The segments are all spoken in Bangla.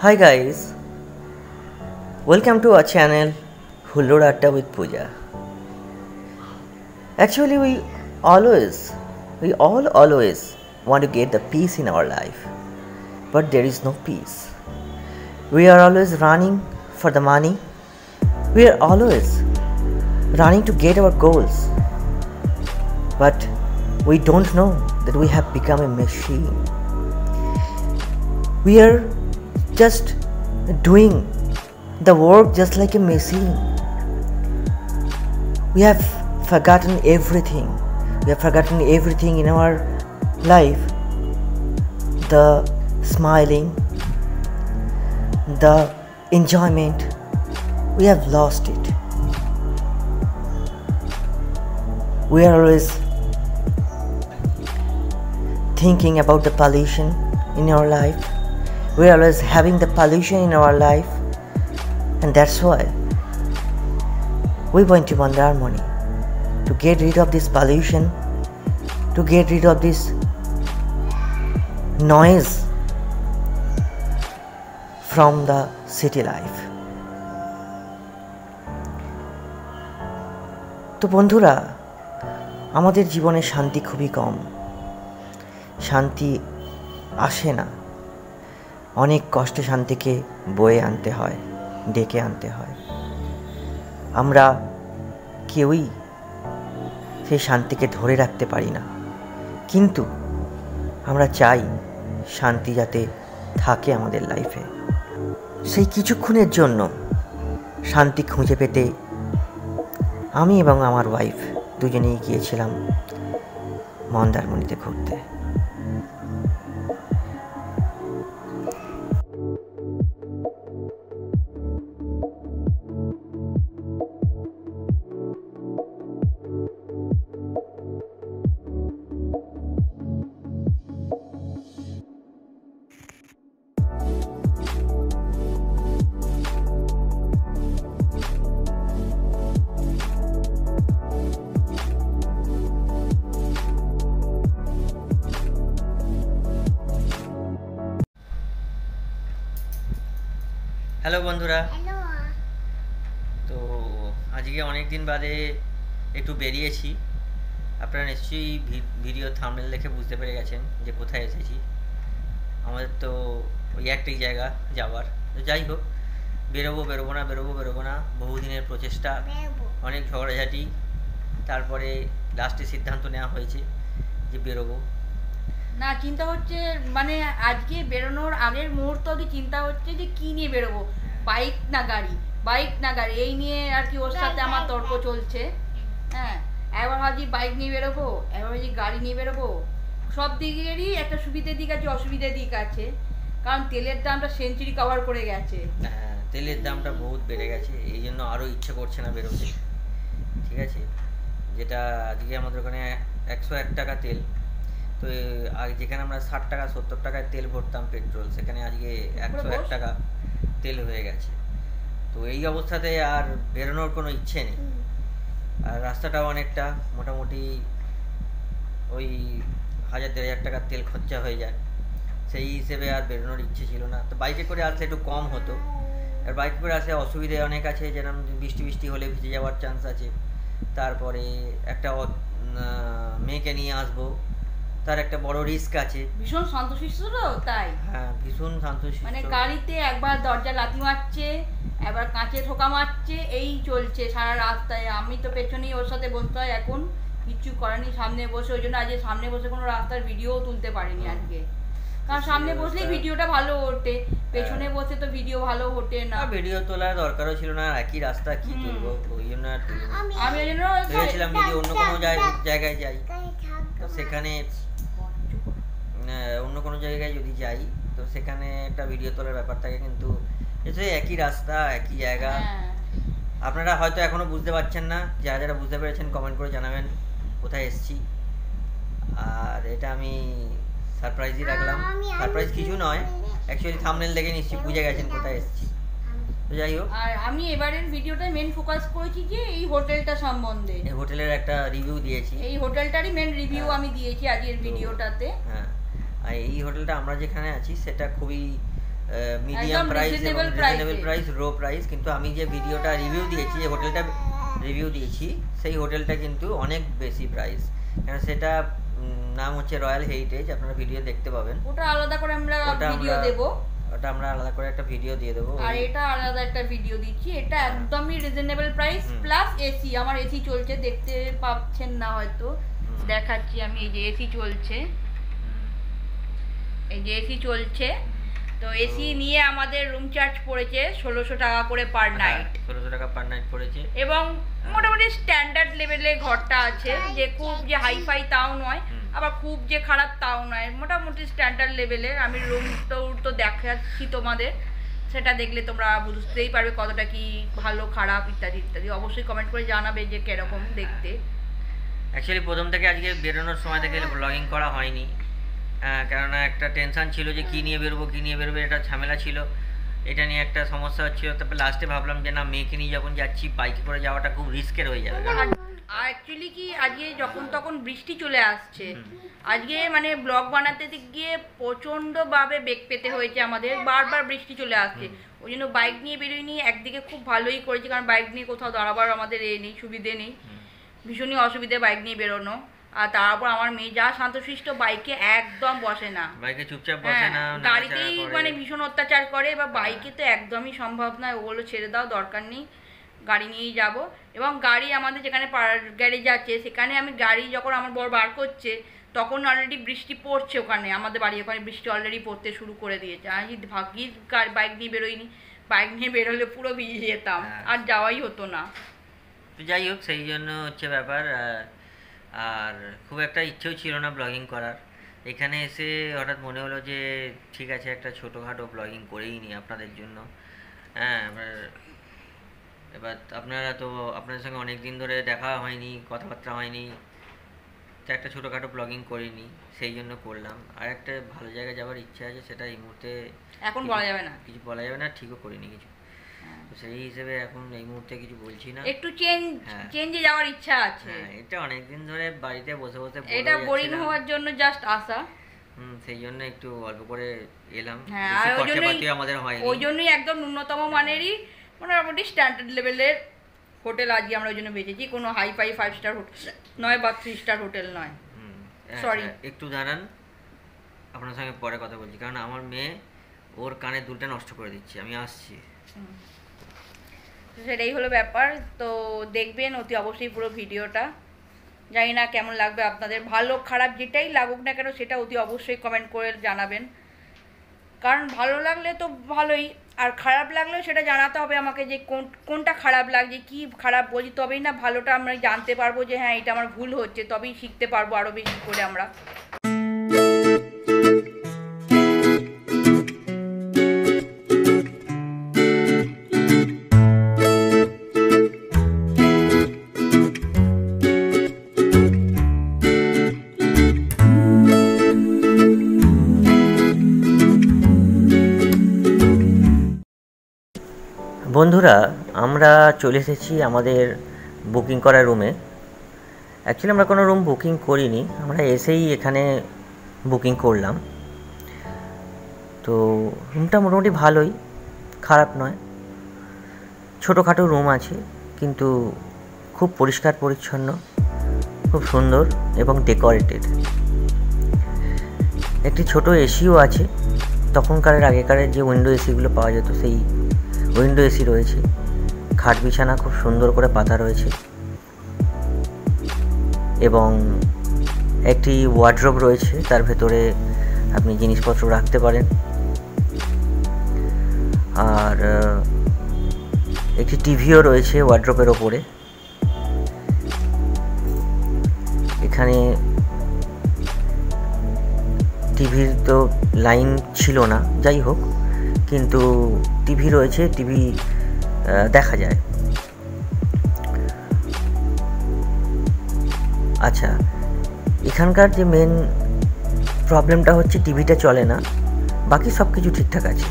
Hi guys, welcome to our channel Hulur Atta with Pooja. Actually we all always want to get the peace in our life, but there is no peace. We are always running for the money. We are always running to get our goals, but we don't know that we have become a machine. We are just doing the work just like a machine. We have forgotten everything. We have forgotten everything in our life. The smiling, the enjoyment, we have lost it. We are always thinking about the pollution in our life. We are always having the pollution in our life, and that's why we want to spend our money to get rid of this pollution, to get rid of this noise from the city life. তো বন্ধুরা, আমাদের জীবনে শান্তি খুবই কম। শান্তি আসে না, অনেক কষ্টে শান্তিকে বয়ে আনতে হয়, ডেকে আনতে হয়। আমরা কেউই সেই শান্তিকে ধরে রাখতে পারি না, কিন্তু আমরা চাই শান্তি যাতে থাকে আমাদের লাইফে। সেই কিছুক্ষণের জন্য শান্তি খুঁজে পেতে আমি এবং আমার ওয়াইফ দুজনেই গিয়েছিলাম মন্দারমণিতে ঘুরতে। হ্যালো বন্ধুরা, তো আজকে অনেক দিন বাদে একটু বেরিয়েছি। আপনারা নিশ্চয়ই ভিডিও থাম্বনেল দেখে বুঝতে পেরে গেছেন যে কোথায় এসেছি। আমাদের তো ওই একটাই জায়গা যাওয়ার। তো যাই হোক, বেরোবো না বহুদিনের প্রচেষ্টা, অনেক ঝগড়াঝাটি, তারপরে লাস্টে সিদ্ধান্ত নেওয়া হয়েছে যে বেরোবো। না, চিন্তা হচ্ছে মানে আজকে বেরোনোর আগের মুহূর্ত অবধি চিন্তা হচ্ছে যে কি নিয়ে বেরোবো, বাইক না গাড়ি এই নিয়ে আর কি ওর সাথে আমার তর্ক চলছে। হ্যাঁ, একবার ভাবছি বাইক নিয়ে বেরোবো, একবার ভাবছি গাড়ি নিয়ে বেরোবো। সব দিকেরই একটা সুবিধের দিক আছে, অসুবিধার দিক আছে, কারণ তেলের দামটা সেঞ্চুরি কভার করে গেছে। হ্যাঁ, তেলের দামটা বহুত বেড়ে গেছে, এই জন্য আরও ইচ্ছে করছে না বেরোতে। ঠিক আছে, যেটা আজকে আমাদের ওখানে 101 টাকা তেল, তো যেখানে আমরা 60 টাকা 70 টাকায় তেল ভরতাম পেট্রোল, সেখানে আজকে 101 টাকা তেল হয়ে গেছে। তো এই অবস্থাতে আর বেরোনোর কোনো ইচ্ছে নেই। আর রাস্তাটাও অনেকটা, মোটামুটি ওই 1000-1500 টাকার তেল খরচা হয়ে যায়। সেই হিসেবে আর বেরোনোর ইচ্ছে ছিল না। তো বাইকে করে আসলে একটু কম হতো। আর বাইকে করে আসলে অসুবিধে অনেক আছে, যেরকম বৃষ্টি হলে ভিজে যাওয়ার চান্স আছে। তারপরে একটা মেয়েকে নিয়ে আসবো, তার একটা বড় রিস্ক আছে। ভীষণ শান্তশিষ্ট তো, তাই। হ্যাঁ, ভীষণ শান্তশিষ্ট। মানে গাড়িতে একবার দরজা লাথি মারছে, একবার কাঁচে ঠোকা মারছে, এই চলছে সারা রাস্তায়। আমি তো পেছনেই ওর সাথে বসতে হয়, এখন কিছু করেনি, সামনে বসে। ওই জন্য আজকে সামনে বসে কোনো রাস্তার ভিডিও তুলতে পারিনি আজকে, কারণ সামনে বসলেই ভিডিওটা ভালো ওঠে, পেছনে বসে তো ভিডিও ভালো ওঠে না। ভিডিও তোলার দরকারও ছিল না, একই রাস্তা কি তুলবো, ওই জন্য আমি ওই জন্য ভেবেছিলাম যদি অন্য কোনো জায়গায় যাই, তো সেখানে অন্য কোনো জায়গায় যদি যাই, তো সেখানে একটা ভিডিও তোলার ব্যাপার থাকে, কিন্তু একই রাস্তা একই জায়গা। আপনারা হয়তো এখনো বুঝতে পারছেন না, যারা বুঝতে পেরেছেন কমেন্ট করে জানাবেন কোথায় এসেছি। আর এটা আমি সারপ্রাইজই রাখলাম, সারপ্রাইজ কিছু নয়, অ্যাকচুয়ালি থাম্বনেল দেখে নিশ্চয়ই বুঝে গেছেন কোথায় এসেছি। তো যাই হোক, আর আমি এবারের ভিডিওটায় মেন ফোকাস করেছি যে এই হোটেলটা সম্বন্ধে। এই হোটেলের একটা রিভিউ দিয়েছি, এই হোটেলটারই মেন রিভিউ আমি দিয়েছি আজকের ভিডিওটাতে। হ্যাঁ, আর এই হোটেলটা আমরা যেখানে আছি সেটা খুবই মিডিয়াম একদম প্রাইস এবং reasonable রিজনেবল price-এ। Price, low price. কিন্তু আমি যে ভিডিওটা রিভিউ দিয়েছি, যে হোটেলটা রিভিউ দিয়েছি, সেই হোটেলটা কিন্তু অনেক বেশি প্রাইস। কারণ সেটা নাম হচ্ছে রয়্যাল হেরিটেজ, আপনারা ভিডিও দেখতে পাবেন। ওটা আলাদা করে আমরা ভিডিও দেব, ওটা আমরা আলাদা করে একটা ভিডিও দিয়ে দেবো। আর এটা আলাদা একটা ভিডিও দিচ্ছি। এটা হ্যাঁ। একদমই রিজনেবল প্রাইস প্লাস এসি। আমার এসি চলছে, দেখতে পাচ্ছেন না হয়তো, দেখাচ্ছি আমি। এই যে এসি চলছে, এই যে এসি চলছে। তো এসি নিয়ে আমাদের রুম চার্জ পড়েছে 1600 টাকা করে পার নাইট। 1600 টাকা পার নাইট পড়েছে। এবং মোটামুটি স্ট্যান্ডার্ড লেভেলের ঘরটা আছে, যে খুব যে হাইফাই তাও নয়, আবার খুব যে খারাপ তাও নয়, মোটামুটি স্ট্যান্ডার্ড লেভেলের। আমি রুম তো দেখাচ্ছি তোমাদের, সেটা দেখলে তোমরা বুঝতেই পারবে কতটা কি ভালো খারাপ ইত্যাদি ইত্যাদি। অবশ্যই কমেন্ট করে জানাবে যে কিরকম দেখতে। অ্যাকচুয়ালি প্রথম থেকে আজকে বেরোনোর সময় থেকে ব্লগিং করা হয়নি, কেননা একটা টেনশন ছিল যে কী নিয়ে বেরোবো, এটা ঝামেলা ছিল, এটা নিয়ে একটা সমস্যা হচ্ছিল। তারপর লাস্টে ভাবলাম যে না, মেয়েকে নিয়ে যখন যাচ্ছি বাইকে করে যাওয়াটা খুব রিস্কের হয়ে যাবে। আর অ্যাকচুয়ালি কি আজকে যখন তখন বৃষ্টি চলে আসছে, আজকে মানে ব্লগ বানাতে গিয়ে প্রচণ্ডভাবে বেগ পেতে হয়েছে আমাদের, বারবার বৃষ্টি চলে আসছে। ওই জন্য বাইক নিয়ে বেরোয়নি। একদিকে খুব ভালোই করেছি, কারণ বাইক নিয়ে কোথাও দাঁড়াবার আমাদের নেই, সুবিধে নেই, ভীষণই অসুবিধে বাইক নিয়ে বেরোনো। আর তারপর আমার মেয়ে যা শান্তশিষ্ট, বাইকে একদম বসে না, বাইকে চুপচাপ বসে না, গাড়িতেই মানে ভীষণ অত্যাচার করে। এবার বাইকে তো একদমই সম্ভব নয়, ওগুলো ছেড়ে দাও, দরকার নেই, গাড়ি নিয়েই যাব। এবং গাড়ি আমাদের যেখানে গ্যারেজ আছে, সেখানে আমি গাড়ি যখন আমার বর বার করছে, তখন অলরেডি বৃষ্টি পড়ছে ওখানে, আমাদের বাড়ি ওখানে বৃষ্টি অলরেডি পড়তে শুরু করে দিয়েছে। আমি ভাগ্যিস বাইক নিয়ে বেরোইনি, বাইক নিয়ে বেরোলে পুরো ভিজে যেতাম, আর যাওয়াই হতো না। তো যাই হোক, সেই জন্য হচ্ছে ব্যাপার। আর খুব একটা ইচ্ছেও ছিল না ব্লগিং করার। এখানে এসে হঠাৎ মনে হলো যে ঠিক আছে, একটা ছোটোখাটো ব্লগিং করেই নিই আপনাদের জন্য। হ্যাঁ, এবার আপনাদের সঙ্গে অনেক দিন ধরে দেখা হয়নি, কথাবার্তা হয়নি, তো একটা ছোটোখাটো ব্লগিং করিনি, সেই জন্য করলাম। আর একটা ভালো জায়গায় যাওয়ার ইচ্ছা আছে, সেটা এই মুহূর্তে এখন বলা যাবে না, কিছু বলা যাবে না, ঠিকও করিনি কিছু। তো সেই হিসেবে এখন এই মুহূর্তে কিছু বলছি না। একটু চেঞ্জে যাওয়ার ইচ্ছা আছে। হ্যাঁ, এটা অনেকদিন ধরে বাড়িতে বসে বসে এটা বোরিং হওয়ার জন্য জাস্ট আসা। সেই জন্য একটু অল্প করে এলাম। হ্যাঁ, আর আমাদের হয়নি, ওই জন্যই একদম ন্যূনতম মানেরই মোটামুটি স্ট্যান্ডার্ড লেভেলের হোটেল আজকে আমরা ওই জন্য বেঁচেছি, কোনো হাই-ফাই 5 স্টার হোটেল নয় বা 3 স্টার হোটেল নয়। সরি, একটু দাঁড়ান, আপনার সঙ্গে পরে কথা বলছি, কারণ আমার মেয়ে ওর কানের দুলটা নষ্ট করে দিচ্ছে, আমি আসছি। সেটাই হলো ব্যাপার। তো দেখবেন অতি অবশ্যই পুরো ভিডিওটা। জানি না কেমন লাগবে আপনাদের, ভালো খারাপ যেটাই লাগুক না কেন সেটা অতি অবশ্যই কমেন্ট করে জানাবেন, কারণ ভালো লাগলে তো ভালোই, আর খারাপ লাগলেও সেটা জানাতে হবে আমাকে, যে কোনটা খারাপ লাগছে, কি খারাপ বলছি, তবেই না ভালোটা আমরা জানতে পারবো যে হ্যাঁ এটা আমার ভুল হচ্ছে, তবেই শিখতে পারবো আরও বেশি করে আমরা। বন্ধুরা, আমরা চলে এসেছি আমাদের বুকিং করা রুমে। অ্যাকচুয়ালি আমরা কোনো রুম বুকিং করিনি, আমরা এসেই এখানে বুকিং করলাম। তো রুমটা মোটামুটি ভালোই, খারাপ নয়, ছোটোখাটো রুম আছে, কিন্তু খুব পরিষ্কার পরিচ্ছন্ন, খুব সুন্দর এবং ডেকোরেটেড। একটি ছোট এসিও আছে, তখনকারের আগেকারের যে উইন্ডো এসিগুলো পাওয়া যেত সেই উইন্ডো এসি রয়েছে। খাট বিছানা খুব সুন্দর করে পাতা রয়েছে, এবং একটি ওয়ার্ড্রোব রয়েছে, তার ভেতরে আপনি জিনিসপত্র রাখতে পারেন। আর একটি টিভিও রয়েছে ওয়ার্ড্রোবের ওপরে। এখানে টিভির তো লাইন ছিল না, যাই হোক, কিন্তু টিভি রয়েছে, টিভি দেখা যায়। আচ্ছা, এখানকার যে মেন প্রবলেমটা হচ্ছে টিভিটা চলে না, বাকি সব কিছু ঠিকঠাক আছে।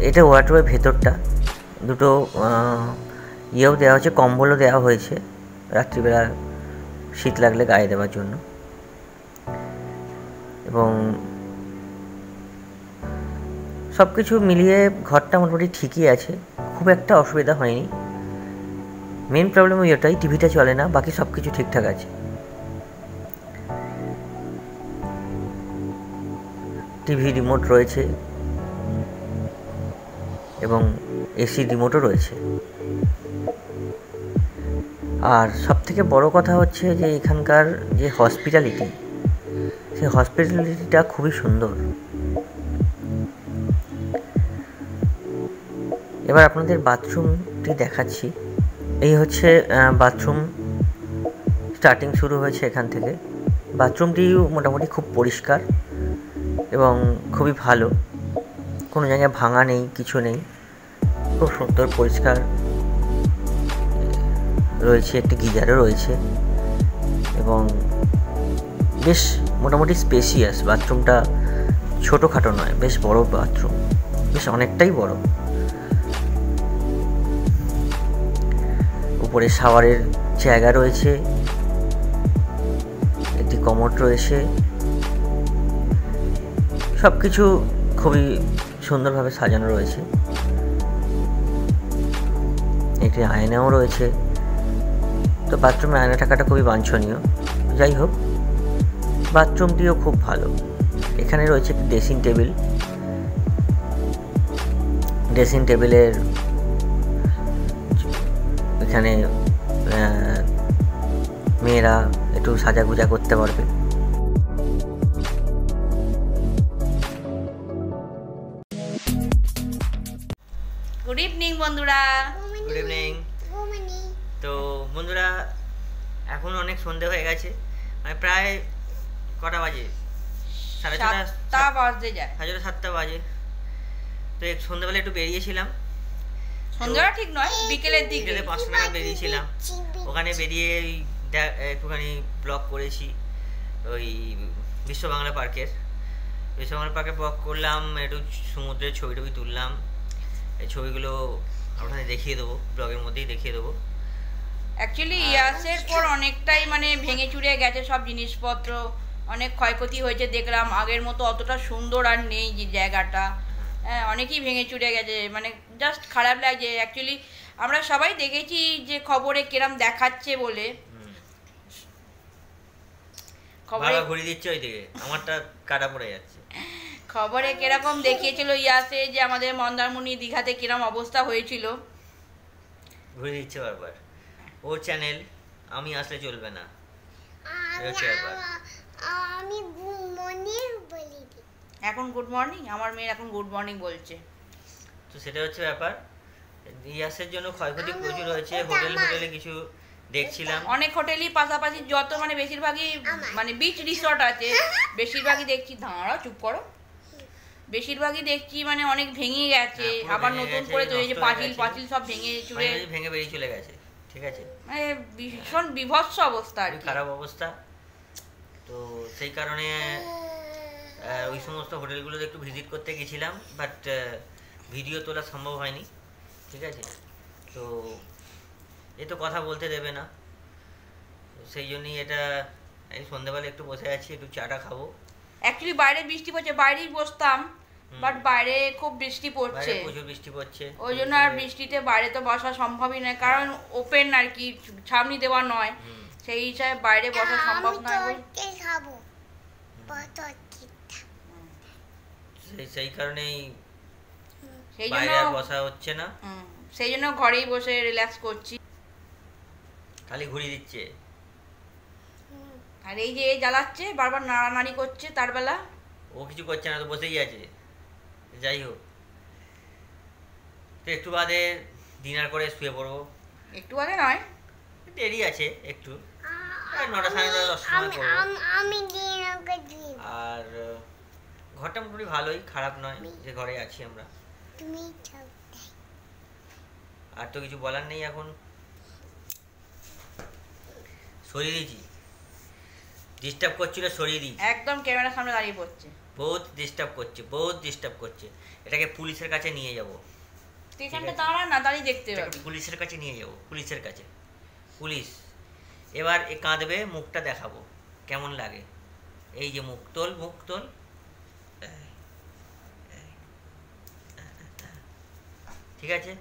এটা ওয়ার্ডরোবের ভেতরটা, দুটো ইয়েও দেওয়া হয়েছে, কম্বলও দেওয়া হয়েছে রাত্রিবেলা শীত লাগলে গায়ে দেওয়ার জন্য। এবং সব কিছু মিলিয়ে ঘরটা মোটামুটি ঠিকই আছে, খুব একটা অসুবিধা হয়নি। মেন প্রবলেম ওই ওটাই, টিভিটা চলে না, বাকি সব কিছু ঠিকঠাক আছে। টিভি রিমোট রয়েছে এবং এসি রিমোটও রয়েছে। আর সবথেকে বড় কথা হচ্ছে যে এখানকার যে হসপিটালিটি, সেই হসপিটালিটিটা খুবই সুন্দর। এবার আপনাদের বাথরুমটি দেখাচ্ছি। এই হচ্ছে বাথরুম, স্টার্টিং শুরু হয়েছে এখান থেকে। বাথরুমটিও মোটামুটি খুব পরিষ্কার এবং খুবই ভালো, কোনো জায়গায় ভাঙা নেই, কিছু নেই, খুব সুন্দর পরিষ্কার রয়েছে। একটি গিজারও রয়েছে এবং বেশ মোটামুটি স্পেসিয়াস। বাথরুমটা ছোটোখাটো নয়, বেশ বড় বাথরুম, বেশ অনেকটাই বড়। উপরে শাওয়ারের জায়গা রয়েছে, একটি কমোড রয়েছে, সব কিছু খুবই সুন্দরভাবে সাজানো রয়েছে। একটি আয়নাও রয়েছে। তো বাথরুমে আয়না থাকাটা খুবই বাঞ্ছনীয়। যাই হোক, বাথরুমটিও খুব ভালো। এখানে রয়েছে একটি ড্রেসিং টেবিল। ড্রেসিং টেবিলের এখানে মেয়েরা একটু সাজাগুজা করতে পারবে। গুড ইভিনিং বন্ধুরা। Good evening. তো বন্ধুরা, এখন অনেক সন্ধে হয়ে গেছে, মানে প্রায় কটা বাজে? 7টা বাজতে যায়, 7:30 বাজে। তো সন্ধ্যেবেলা একটু বেরিয়েছিলাম, সন্ধ্যাটা ঠিক নয়, বিকেলের দিকে, বিকেলে 5টা নাগাদ বেরিয়েছিলাম। ওখানে বেরিয়ে একটুখানি ব্লগ করেছি ওই বিশ্ব বাংলা পার্কে ব্লগ করলাম, একটু সমুদ্রের ছবি টবি তুললাম। এই ছবিগুলো আপনাদের দেখিয়ে দেবো, ব্লগের মধ্যেই দেখিয়ে দেবো। অ্যাকচুয়ালি ইয়াসের পর অনেকটাই মানে ভেঙে চুরে গেছে সব জিনিসপত্র, অনেক ক্ষয়ক্ষতি হয়েছে দেখলাম। আগের মতো অতটা সুন্দর আর নেই যে জায়গাটা, হ্যাঁ অনেকই ভেঙে চুরে গেছে, মানে জাস্ট খারাপ লাগছে। অ্যাকচুয়ালি আমরা সবাই দেখেছি যে খবরে কিরম দেখাচ্ছে বলে, খবরে ঘুরিয়ে দিচ্ছে ওইদিকে, আমারটা কাটা পড়ে যাচ্ছে। খবরে কিরকম দেখিয়েছিল ইয়াসে যে আমাদের মন্দারমণি দীঘাতে কিরম অবস্থা হয়েছিল। ঘুরিয়ে দিচ্ছে বারবার। ওর চ্যানেল, আমি আসলে চলবে না। আমি গুড মর্নিং বলি। এখন গুড মর্নিং, আমার মেয়ে এখন গুড মর্নিং বলছে। তো সেটা হচ্ছে ব্যাপার। ইয়াসের জন্য ক্ষয়ক্ষতি প্রচুর হয়েছে। হোটেলে কিছু দেখছিলাম, অনেক হোটেলই পাশাপাশি যত মানে বেশিরভাগই মানে বিচ রিসর্ট আছে, বেশিরভাগই দেখছি, দাঁড়াও চুপ করো, বেশিরভাগই দেখছি মানে অনেক ভেঙে গেছে, আবার নতুন করে তৈরি হয়েছে, পাঁচিল সব ভেঙে চুরে ভেঙে বেরিয়ে চলে গেছে। ঠিক আছে, মানে ভীষণ বিভৎস অবস্থা, আর খারাপ অবস্থা। তো সেই কারণে ওই সমস্ত হোটেলগুলোতে একটু ভিজিট করতে গেছিলাম, বাট ভিডিও তোলা সম্ভব হয়নি। ঠিক আছে, তো এ তো কথা বলতে দেবে না, সেই জন্যই এটা এই সন্ধ্যাবেলা একটু বসে আছি, একটু চাটা খাবো। অ্যাকচুয়ালি বাইরে বৃষ্টি পড়ছে, বাইরেই বসতাম, বাট বাইরে খুব বৃষ্টি পড়ছে, প্রচুর বৃষ্টি পড়ছে, ওই জন্য আর বৃষ্টিতে বাইরে তো বসা সম্ভবই নয়, কারণ ওপেন আর কি, ছাউনি দেওয়া নয়, সেই হিসাবে বাইরে বসা সম্ভব নয়। সেই কারণেই সেই বাইরে জন্য বসা হচ্ছে না, সেই জন্য ঘরেই বসে রিল্যাক্স করছি। খালি ঘুরিয়ে দিচ্ছে, আর এই যে এ জ্বালাচ্ছে, বারবার নাড়ানাড়ি করছে, তার বেলা ও কিছু করছে না, তো বসেই আছে। যাই হোক, তো একটু বাদে ডিনার করে শুয়ে পড়বো। একটু আগে নয়, দেরি আছে একটু, 9টা 9:30 10টার সময় করবো। আর ঘরটা মোটামুটি ভালোই, খারাপ নয় যে ঘরে আছি আমরা। আর তো কিছু বলার নেই, এখন সরিয়ে দিয়েছি, ডিস্টার্ব করছিল, সরিয়ে দিয়েছি। একদম ক্যামেরার সামনে দাঁড়িয়ে পড়ছে, বহুত ডিস্টার্ব করছে। এটাকে পুলিশের কাছে নিয়ে যাব। এখানটা দাঁড়া না, দাঁড়িয়ে দেখতে পাবি। পুলিশের কাছে নিয়ে যাব, পুলিশের কাছে। পুলিশ এবার এ কাঁদবে, মুখটা দেখাবো কেমন লাগে। এই যে মুখ তোল, ঠিক আছে